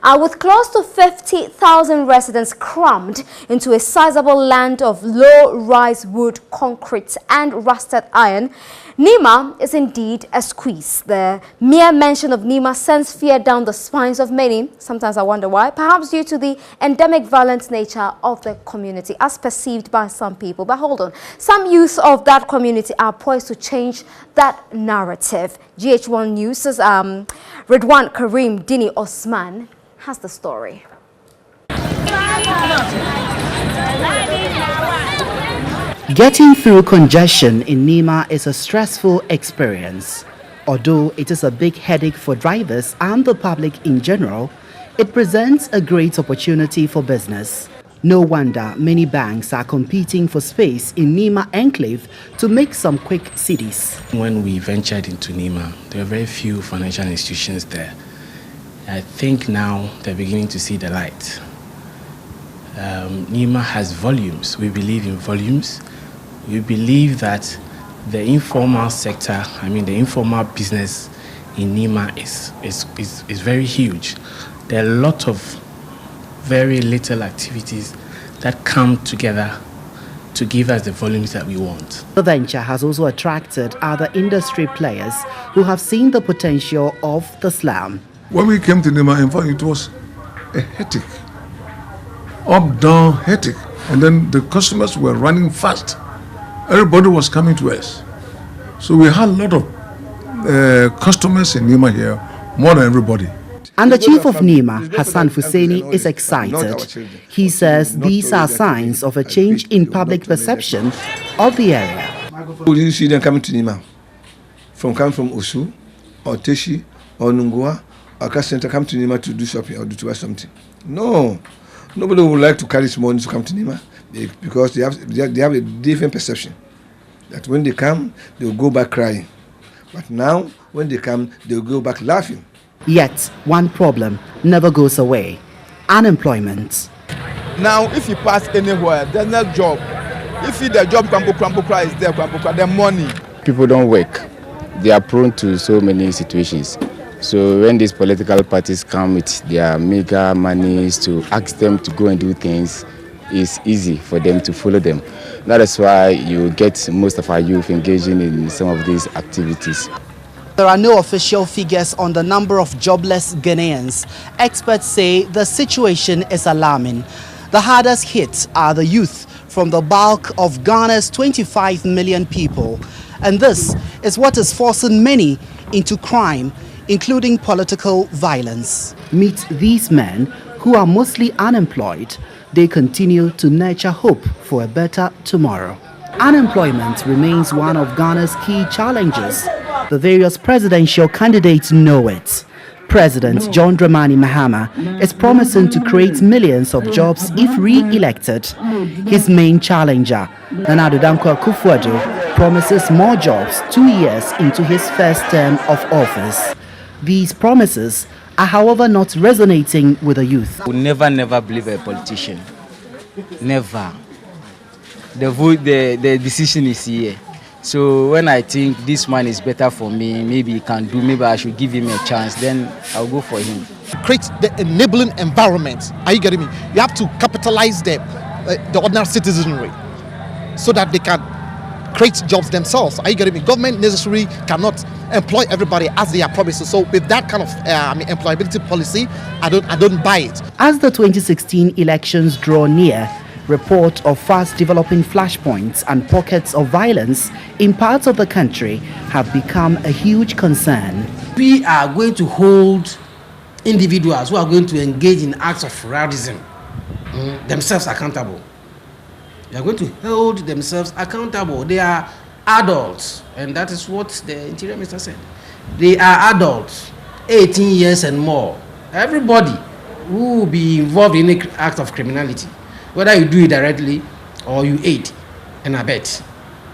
With close to 50,000 residents crammed into a sizable land of low-rise wood, concrete and rusted iron, Nima is indeed a squeeze. The mere mention of Nima sends fear down the spines of many. Sometimes I wonder why. Perhaps due to the endemic violent nature of the community as perceived by some people. But hold on. Some youth of that community are poised to change that narrative. GH1 News' Ridwan Karim Dini-Osman has the story. Getting through congestion in Nima is a stressful experience. Although it is a big headache for drivers and the public in general, it presents a great opportunity for business. No wonder many banks are competing for space in Nima enclave to make some quick cities. When we ventured into Nima, there were very few financial institutions there. I think now they're beginning to see the light. Nima has volumes. We believe in volumes. We believe that the informal sector, the informal business in Nima is very huge. There are a lot of very little activities that come together to give us the volumes that we want. The venture has also attracted other industry players who have seen the potential of the slum. When we came to Nima, in fact, it was a headache, up, down, headache. And then the customers were running fast. Everybody was coming to us. So we had a lot of customers in Nima here, more than everybody. And the chief of Nima, Hassan Fuseni, is excited. He says these are signs of a change in public perception of the area. We didn't see them coming to Nima, coming from Osu, or Teshi, or Nungua, or Cash Center, come to Nima to do shopping or to buy something. No, nobody would like to carry money to come to Nima because they have a different perception. That when they come, they will go back crying. But now, when they come, they will go back laughing. Yet, one problem never goes away: unemployment. Now, if you pass anywhere, there's no job. If the job Kwampo is there, the money. People don't work. They are prone to so many situations. So when these political parties come with their mega monies to ask them to go and do things, it's easy for them to follow them. That is why you get most of our youth engaging in some of these activities. There are no official figures on the number of jobless Ghanaians. Experts say the situation is alarming. The hardest hit are the youth from the bulk of Ghana's 25 million people. And this is what is forcing many into crime, including political violence. Meet these men who are mostly unemployed. They continue to nurture hope for a better tomorrow. Unemployment remains one of Ghana's key challenges. The various presidential candidates know it. President John Dramani Mahama is promising to create millions of jobs if re-elected. His main challenger, Nana Addo Dankwa Akufo-Addo, promises more jobs 2 years into his first term of office. These promises are, however, not resonating with the youth. We never believe a politician. Never. The decision is here. So when I think this man is better for me, maybe he can do, maybe I should give him a chance, then I'll go for him. Create the enabling environment. Are you getting me? You have to capitalize the ordinary citizenry so that they can create jobs themselves. Are you getting me? Government necessarily cannot employ everybody as they are promised. So with that kind of employability policy, I don't buy it. As the 2016 elections draw near, reports of fast developing flashpoints and pockets of violence in parts of the country have become a huge concern. We are going to hold individuals who are going to engage in acts of terrorism themselves accountable. They are going to hold themselves accountable. They are adults, and that is what the Interior Minister said. They are adults, 18 years and more. Everybody who will be involved in an act of criminality, whether you do it directly or you aid and abet,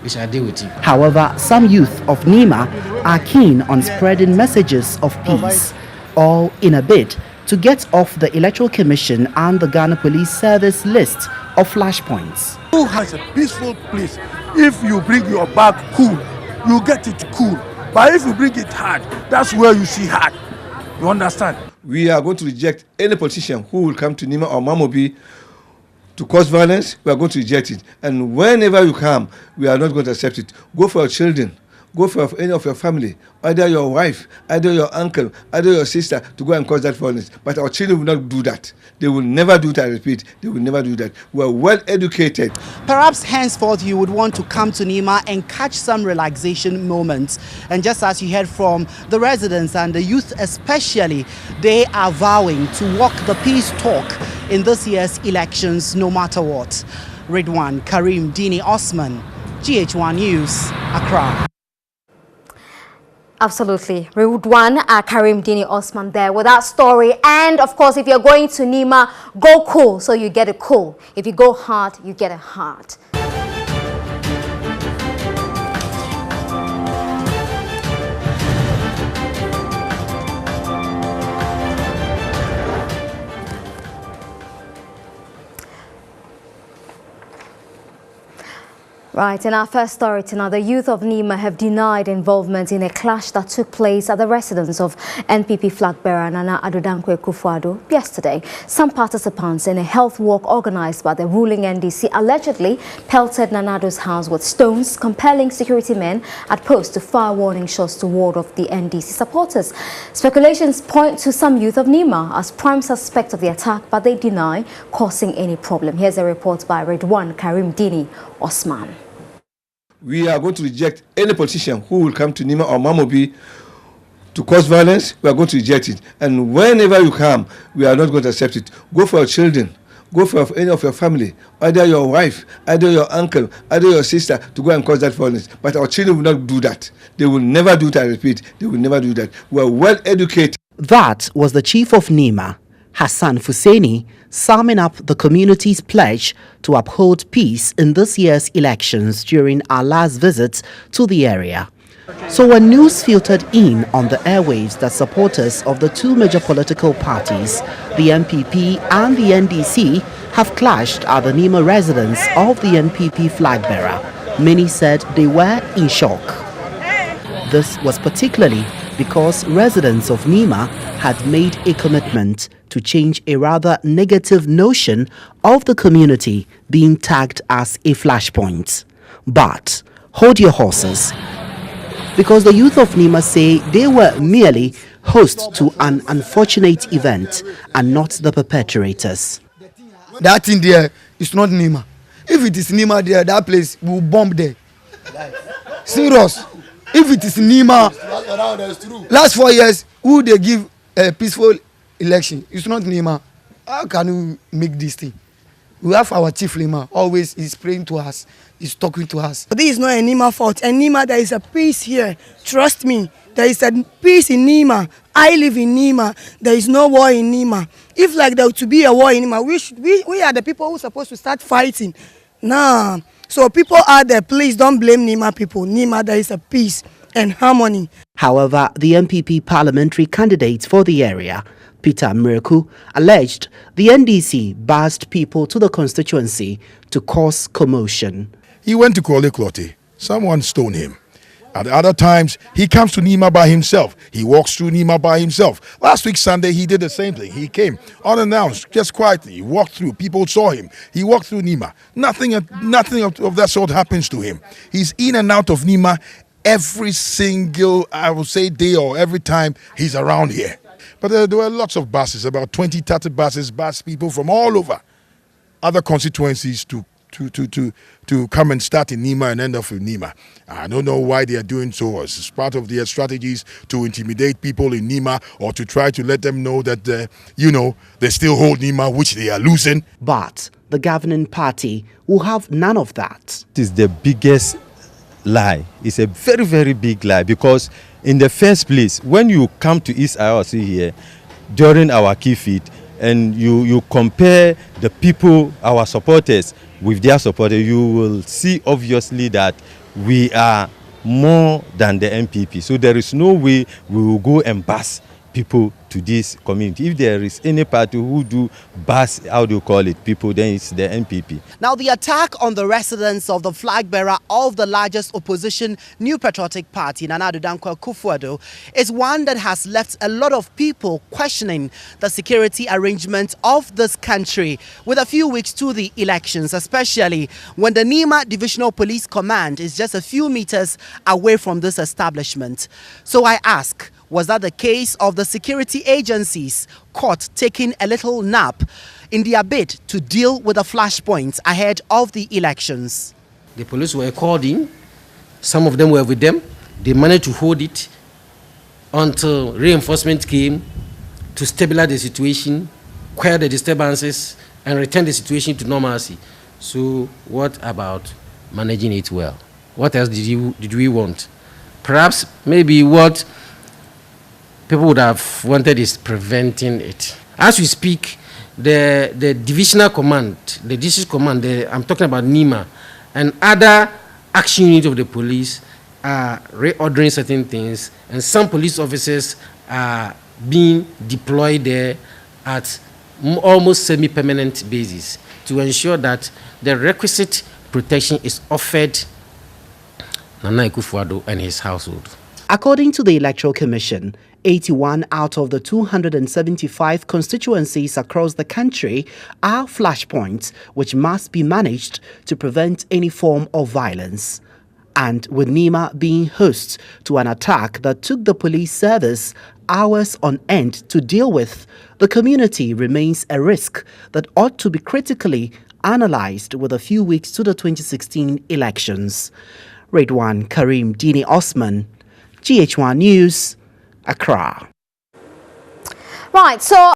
we shall deal with you. However, some youth of Nima are keen on spreading messages of peace, all in a bid to get off the Electoral Commission and the Ghana Police Service list of flashpoints. Who has a peaceful place? If you bring your bag cool, you get it cool. But if you bring it hard, that's where you see hard. You understand? We are going to reject any politician who will come to Nima or Mamobi to cause violence. We are going to reject it. And whenever you come, we are not going to accept it. Go for your children. Go for any of your family, either your wife, either your uncle, either your sister, to go and cause that violence. But our children will not do that. They will never do that, I repeat. They will never do that. We are well educated. Perhaps henceforth you would want to come to Nima and catch some relaxation moments. And just as you heard from the residents and the youth especially, they are vowing to walk the peace talk in this year's elections no matter what. Ridwan Karim, Dini-Osman, GH1 News, Accra. Absolutely. Ridwan Karim Dini-Osman there with that story. And of course, if you're going to Nima, go cool so you get it cool. If you go hard, you get it hard. Right, in our first story tonight, the youth of Nima have denied involvement in a clash that took place at the residence of NPP flag bearer Nana Addo Dankwa Akufo-Addo yesterday. Some participants in a health walk organized by the ruling NDC allegedly pelted Nana Addo's house with stones, compelling security men at post to fire warning shots to ward off the NDC supporters. Speculations point to some youth of Nima as prime suspect of the attack, but they deny causing any problem. Here's a report by Ridwan Karim Dini-Osman. We are going to reject any politician who will come to Nima or Mamobi to cause violence. We are going to reject it. And whenever you come, we are not going to accept it. Go for your children. Go for any of your family, either your wife, either your uncle, either your sister, to go and cause that violence. But our children will not do that. They will never do that, I repeat. They will never do that. We are well educated. That was the chief of Nima, Hassan Fuseni, summing up the community's pledge to uphold peace in this year's elections during our last visit to the area. So when news filtered in on the airwaves that supporters of the two major political parties, the NPP and the NDC, have clashed at the Nima residence of the NPP flag bearer, many said they were in shock. This was particularly because residents of Nima had made a commitment to change a rather negative notion of the community being tagged as a flashpoint. But hold your horses, because the youth of Nima say they were merely hosts to an unfortunate event and not the perpetrators. That thing there is not Nima. If it is Nima there, that place will bomb there. Serious. If it is Nima, last 4 years, who they give a peaceful election? It's not Nima. How can we make this thing? We have our chief Nima, always is praying to us, is talking to us. This is not a Nima fault. And Nima, there is a peace here. Trust me, there is a peace in Nima. I live in Nima. There is no war in Nima. If like there to be a war in Nima, we are the people who are supposed to start fighting. Nah. So people out there, please don't blame Nima people. Nima, there is a peace and harmony. However, the NPP parliamentary candidate for the area, Peter Miraku, alleged the NDC buzzed people to the constituency to cause commotion. He went to Kwale Klote. Someone stoned him. At other times, he comes to Nima by himself. He walks through Nima by himself. Last week, Sunday, he did the same thing. He came unannounced, just quietly. He walked through. People saw him. He walked through Nima. Nothing of that sort happens to him. He's in and out of Nima every single, I would say, day or every time he's around here. But there were lots of buses, about 20, 30 buses, bus people from all over other constituencies to come and start in Nima and end up in Nima. I don't know why they are doing so. It's part of their strategies to intimidate people in Nima or to try to let them know that, they still hold Nima, which they are losing. But the governing party will have none of that. It is the biggest lie. It's a very, very big lie, because in the first place, when you come to East IRC here during our key feed and you compare the people, our supporters, with their supporters, you will see obviously that we are more than the NPP. So there is no way we will go and bust people to this community. If there is any party who do bus, how do you call it, people, then it's the NPP. Now, the attack on the residence of the flag bearer of the largest opposition New Patriotic Party, Nana Addo Dankwa Akufo-Addo, is one that has left a lot of people questioning the security arrangement of this country with a few weeks to the elections, especially when the Nima Divisional Police Command is just a few meters away from this establishment. So I ask, was that the case of the security agencies caught taking a little nap in their bid to deal with the flashpoints ahead of the elections? The police were called in. Some of them were with them. They managed to hold it until reinforcement came to stabilize the situation, quell the disturbances, and return the situation to normalcy. So what about managing it well? What else did we want? Perhaps maybe what people would have wanted is preventing it. As we speak, the divisional command, the district command, I'm talking about NIMA, and other action units of the police are reordering certain things, and some police officers are being deployed there at almost semi-permanent basis to ensure that the requisite protection is offered Nana Akufo-Addo and his household. According to the Electoral Commission, 81 out of the 275 constituencies across the country are flashpoints which must be managed to prevent any form of violence. And with Nima being host to an attack that took the police service hours on end to deal with, the community remains a risk that ought to be critically analysed with a few weeks to the 2016 elections. Redwan Karim, Dini-Osman, GH1 News, Accra. Right, so